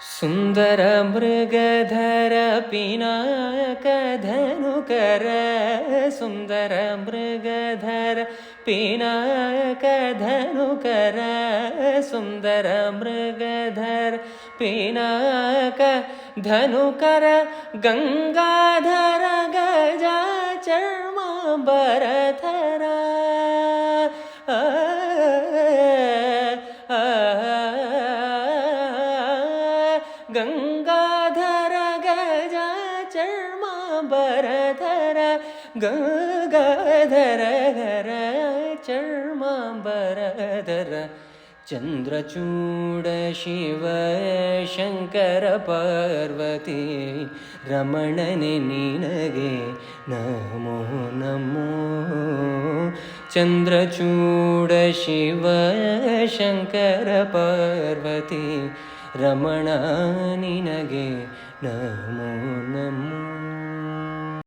ಸುಂದರ ಮೃಗಧರ ಪಿನಾಕ ಧನುಕರ ಸುಂದರ ಮೃಗಧರ ಪಿನಾಕ ಧನುಕರ ಸುಂದರ ಮೃಗಧರ ಪಿನಾಕ ಧನುಕರ ಗಂಗಾಧರ ಗಜ ಚರ್ಮಾಂಬರಧರ ಗಂಗಾಧರ ಗಜ ಚರ್ಮಾಂಬರಧರ ಗಂಗಾಧರ ಗರ ಚರ್ಮಾಂಬರಧರ ಚಂದ್ರಚೂಡ ಶಿವ ಶಂಕರ ಪಾರ್ವತಿ ರಮಣನೆ ನಿನಗೆ ನಮೋ ನಮೋ ಚಂದ್ರಚೂಡ ಶಿವ ಶಂಕರ ಪಾರ್ವತಿ ರಮಣ ನಿನಗೆ ನಮೋ ನಮೋ.